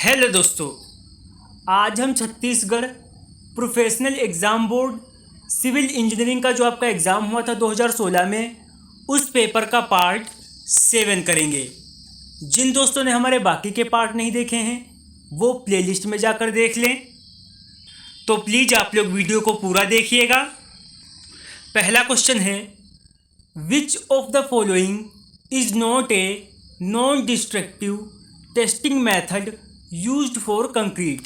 Hello दोस्तों, आज हम Chhattisgarh professional exam board civil engineering का जो आपका एग्ज़ाम हुआ था 2016 में, उस पेपर का पार्ट 7 करेंगे। जिन दोस्तों ने हमारे बाकी के पार्ट नहीं देखे हैं वो प्लेलिस्ट में जाकर देख लें। तो प्लीज़ आप लोग वीडियो को पूरा देखिएगा। पहला क्वेश्चन है, which of the following is not a non destructive testing method used for concrete.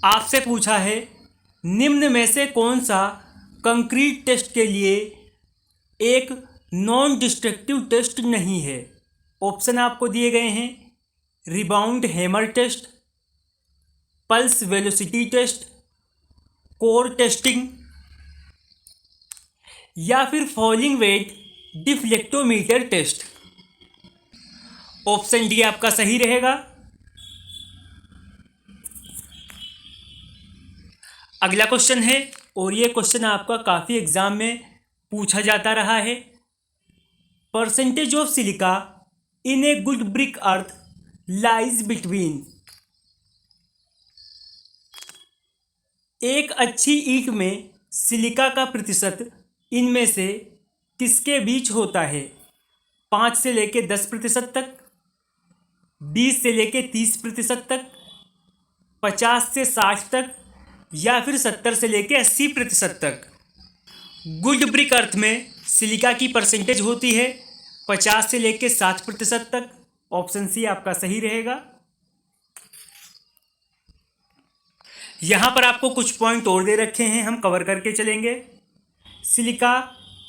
आपसे पूछा है निम्न में से कौन सा कंक्रीट टेस्ट के लिए एक नॉन डिस्ट्रक्टिव टेस्ट नहीं है। ऑप्शन आपको दिए गए हैं, rebound hammer test, pulse velocity test, core testing या फिर falling weight deflectometer test. Option D आपका सही रहेगा। अगला क्वेश्चन है, और ये क्वेश्चन आपका काफ़ी एग्जाम में पूछा जाता रहा है, percentage of silica in a good brick earth lies between. एक अच्छी ईंट में सिलिका का प्रतिशत इनमें से किसके बीच होता है। 5 से लेके 10% तक, 20 से लेके 30% तक, 50 से 60 तक या फिर 70 से लेके 80% तक। गुड ब्रिक अर्थ में सिलिका की परसेंटेज होती है 50 से लेके 60% तक। ऑप्शन सी आपका सही रहेगा। यहाँ पर आपको कुछ पॉइंट और दे रखे हैं, हम कवर करके चलेंगे। सिलिका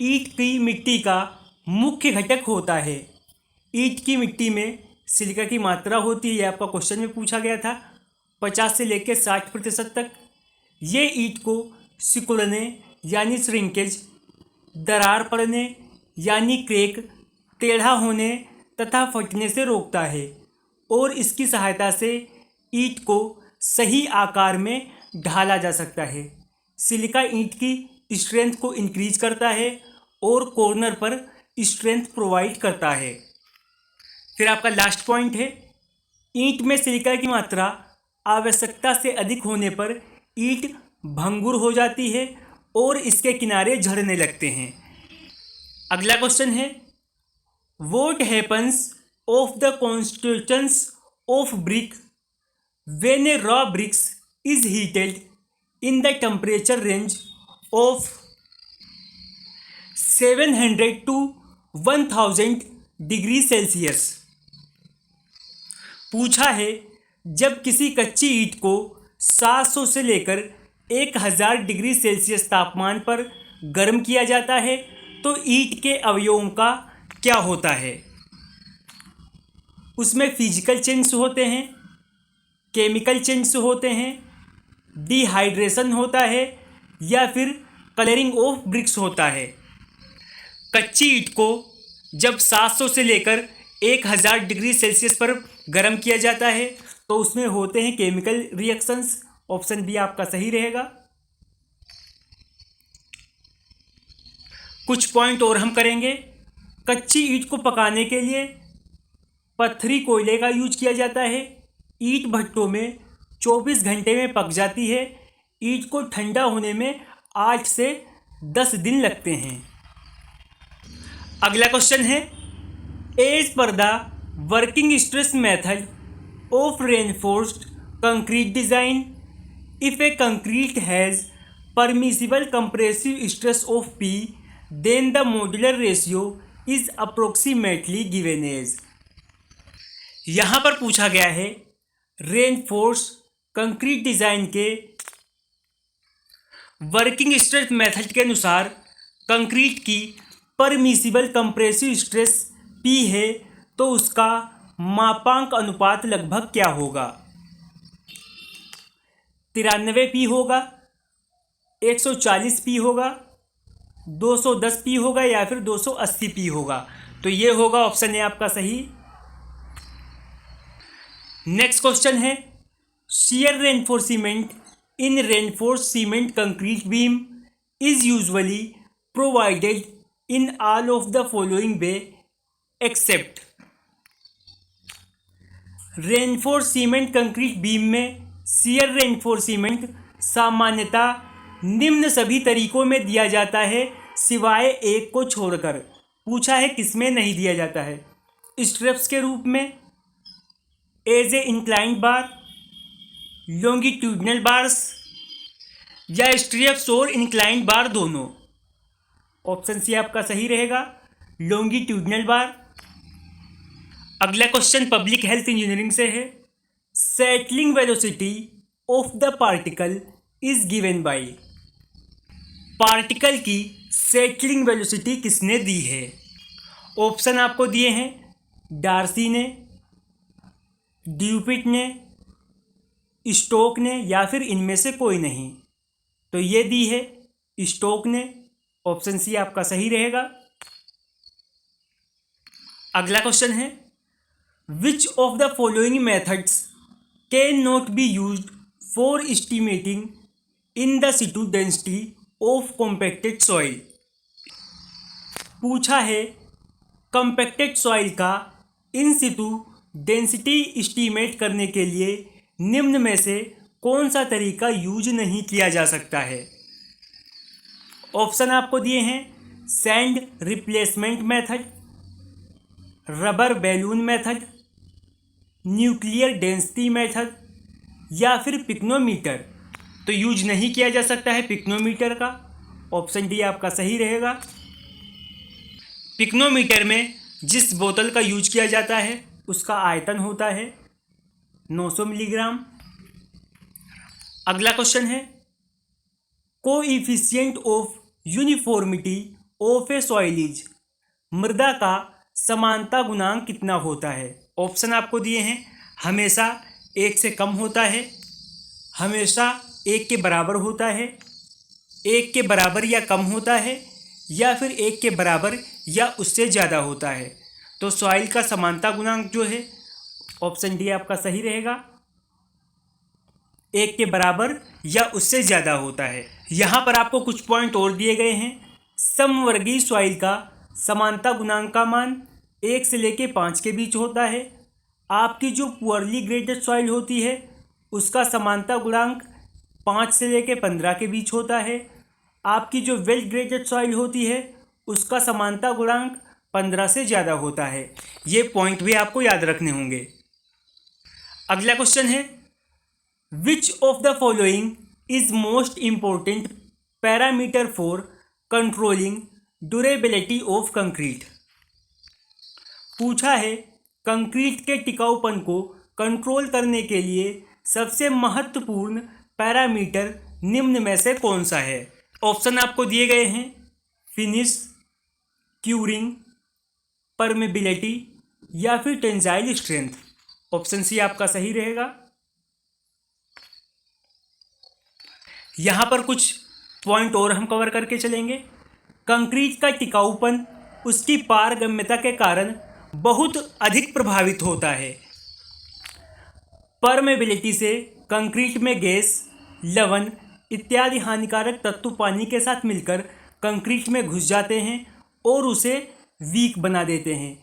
ईंट की मिट्टी का मुख्य घटक होता है। ईंट की मिट्टी में सिलिका की मात्रा होती है, यह आपका क्वेश्चन में पूछा गया था, 50 से लेकर 60% तक। ये ईंट को सिकुड़ने यानी श्रिंकेज, दरार पड़ने यानी क्रेक, टेढ़ा होने तथा फटने से रोकता है और इसकी सहायता से ईंट को सही आकार में ढाला जा सकता है। सिलिका ईंट की स्ट्रेंथ को इंक्रीज करता है और कॉर्नर पर स्ट्रेंथ प्रोवाइड करता है। फिर आपका लास्ट पॉइंट है, ईंट में सिलिका की मात्रा आवश्यकता से अधिक होने पर ईंट भंगुर हो जाती है और इसके किनारे झड़ने लगते हैं। अगला क्वेश्चन है, what happens of the constitutions of brick when a raw bricks is heated in the temperature range of 700 to 1000 degree Celsius. पूछा है, जब किसी कच्ची ईंट को 700 से लेकर 1000 डिग्री सेल्सियस तापमान पर गर्म किया जाता है तो ईंट के अवयवों का क्या होता है। उसमें फिजिकल चेंज होते हैं, केमिकल चेंज होते हैं, डिहाइड्रेशन होता है या फिर कलरिंग ऑफ ब्रिक्स होता है। कच्ची ईंट को जब 700 से लेकर 1000 डिग्री सेल्सियस पर गर्म किया जाता है तो उसमें होते हैं केमिकल रिएक्शंस। ऑप्शन बी आपका सही रहेगा। कुछ पॉइंट और हम करेंगे। कच्ची ईंट को पकाने के लिए पत्थरी कोयले का यूज किया जाता है। ईंट भट्टों में 24 घंटे में पक जाती है। ईंट को ठंडा होने में 8 से 10 दिन लगते हैं। अगला क्वेश्चन है, as per the working stress method of reinforced concrete design, if a concrete has permissible compressive stress of P, then the modular ratio is approximately given as। यहाँ पर पूछा गया है, रेनफोर्स कंक्रीट डिजाइन के working stress method के अनुसार concrete की permissible compressive stress P है तो उसका मापांक अनुपात लगभग क्या होगा। 93 पी होगा, 140 पी होगा, 210 पी होगा या फिर 280 पी होगा। तो ये होगा ऑप्शन ए आपका सही। नेक्स्ट क्वेश्चन है, shear reinforcement in reinforced cement concrete beam is usually provided in all of the following way except। Reinforce cement concrete beam में शियर रेनफोर्स सीमेंट सामान्यतः निम्न सभी तरीकों में दिया जाता है सिवाय एक को छोड़कर। पूछा है किसमें नहीं दिया जाता है? स्ट्रेप्स के रूप में, as a inclined bar, longitudinal bars या स्ट्रेप्स और इंक्लाइंड बार दोनों। ऑप्शन सी आपका सही रहेगा, लॉन्गिट्यूडनल बार। अगला क्वेश्चन पब्लिक हेल्थ इंजीनियरिंग से है। Settling velocity of the particle is given by. Particle की सेटलिंग वेलोसिटी किसने दी है? ऑप्शन आपको दिए हैं, डार्सी ने, ड्यूपिट ने, स्टोक ने या फिर इनमें से कोई नहीं। तो ये दी है स्टोक ने। ऑप्शन सी आपका सही रहेगा। अगला क्वेश्चन है, which of the following methods can not be used for estimating in the Situ density of compacted soil. पूछा है कॉम्पैक्टेड सॉइल का इन सिटू डेंसिटी एस्टीमेट करने के लिए निम्न में से कौन सा तरीका यूज नहीं किया जा सकता है? ऑप्शन आपको दिए हैं, sand replacement method, rubber balloon method, nuclear density method या फिर पिक्नोमीटर। तो यूज नहीं किया जा सकता है पिक्नोमीटर का। ऑप्शन डी आपका सही रहेगा। पिक्नोमीटर में जिस बोतल का यूज किया जाता है उसका आयतन होता है 900 मिलीग्राम। अगला क्वेश्चन है, coefficient of uniformity of A soil is. मृदा का समानता गुणांक कितना होता है? ऑप्शन आपको दिए हैं, हमेशा 1 से कम होता है, हमेशा 1 के बराबर होता है, 1 के बराबर या कम होता है या फिर 1 के बराबर या उससे ज़्यादा होता है। तो सॉइल का समानता गुणांक जो है ऑप्शन डी आपका सही रहेगा, 1 के बराबर या उससे ज़्यादा होता है। यहाँ पर आपको कुछ पॉइंट और दिए गए हैं। समवर्गीय सॉइल का समानता गुणांक का मान 1 से लेके 5 के बीच होता है। आपकी जो पुअरली ग्रेडेड सॉइल होती है उसका समानता गुणांक 5 से लेके 15 के बीच होता है। आपकी जो वेल ग्रेडेड सॉइल होती है उसका समानता गुणांक 15 से ज़्यादा होता है। ये पॉइंट भी आपको याद रखने होंगे। अगला क्वेश्चन है, which of the following is most important parameter for controlling durability of concrete. पूछा है कंक्रीट के टिकाऊपन को कंट्रोल करने के लिए सबसे महत्वपूर्ण पैरामीटर निम्न में से कौन सा है? ऑप्शन आपको दिए गए हैं, फिनिश, क्यूरिंग, परमेबिलिटी या फिर टेंजाइल स्ट्रेंथ। ऑप्शन सी आपका सही रहेगा। यहाँ पर कुछ पॉइंट और हम कवर करके चलेंगे। कंक्रीट का टिकाऊपन उसकी पारगम्यता के कारण बहुत अधिक प्रभावित होता है। परमेबिलिटी से कंक्रीट में गैस, लवण इत्यादि हानिकारक तत्व पानी के साथ मिलकर कंक्रीट में घुस जाते हैं और उसे वीक बना देते हैं।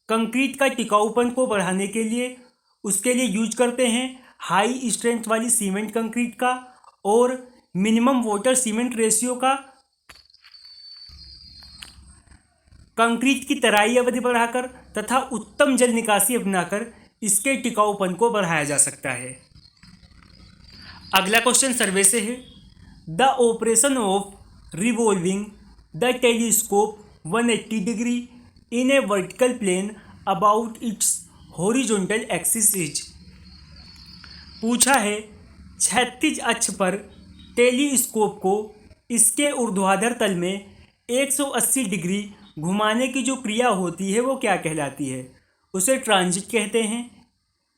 कंक्रीट का टिकाऊपन को बढ़ाने के लिए उसके लिए यूज करते हैं हाई स्ट्रेंथ वाली सीमेंट कंक्रीट का और मिनिमम वाटर सीमेंट रेशियो का। कंक्रीट की तराई अवधि बढ़ाकर तथा उत्तम जल निकासी अपनाकर इसके टिकाऊपन को बढ़ाया जा सकता है। अगला क्वेश्चन सर्वे से है, the operation of revolving the telescope 180 degree in a vertical plane about its horizontal axis is. पूछा है क्षैतिज अक्ष पर टेलीस्कोप को इसके ऊर्ध्वाधर तल में 180 डिग्री घुमाने की जो क्रिया होती है वो क्या कहलाती है? उसे ट्रांजिट कहते हैं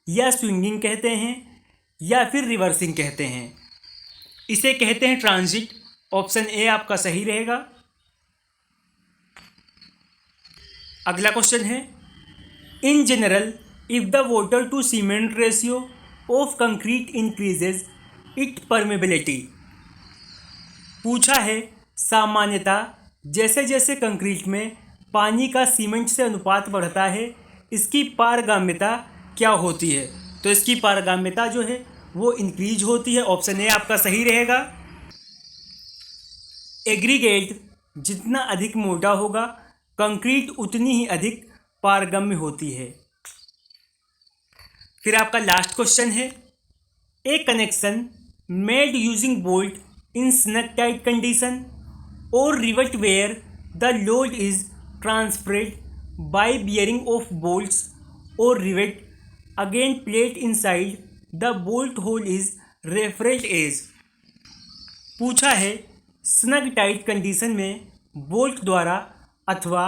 या स्विंगिंग कहते हैं या फिर रिवर्सिंग कहते हैं। इसे कहते हैं ट्रांजिट। ऑप्शन ए आपका सही रहेगा। अगला क्वेश्चन है, in general if the water to cement ratio of concrete increases it permeability. पूछा है सामान्यतः जैसे जैसे कंक्रीट में पानी का सीमेंट से अनुपात बढ़ता है इसकी पारगम्यता क्या होती है? तो इसकी पारगम्यता जो है वो इंक्रीज होती है। ऑप्शन ए आपका सही रहेगा। एग्रीगेट जितना अधिक मोटा होगा, कंक्रीट उतनी ही अधिक पारगम्य होती है। फिर आपका लास्ट क्वेश्चन है, a connection made using bolt in snug tight condition और rivet where the load is transferred by bearing of bolts और rivet again plate inside the bolt hole is referred as. पूछा है snug tight condition में bolt द्वारा अथवा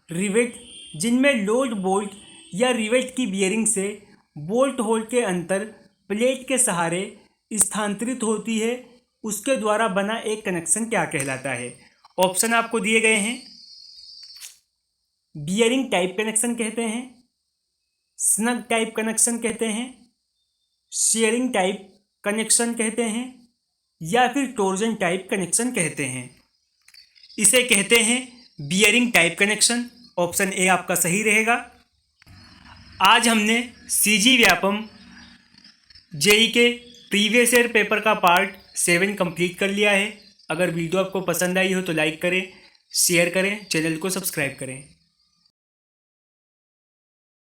rivet जिनमें load bolt या rivet की बियरिंग से बोल्ट होल के अंतर प्लेट के सहारे स्थानांतरित होती है, उसके द्वारा बना एक कनेक्शन क्या कहलाता है। ऑप्शन आपको दिए गए हैं। बियरिंग टाइप कनेक्शन कहते हैं, स्नग टाइप कनेक्शन कहते हैं, शेयरिंग टाइप कनेक्शन कहते हैं या फिर टोर्जन टाइप कनेक्शन कहते हैं। इसे कहते हैं bearing type connection. Option A आपका सही रहेगा। आज हमने सीजी व्यापम जेई के प्रीवियस ईयर पेपर का पार्ट 7 कंप्लीट कर लिया है। अगर वीडियो आपको पसंद आई हो तो लाइक करें, शेयर करें, चैनल को सब्सक्राइब करें।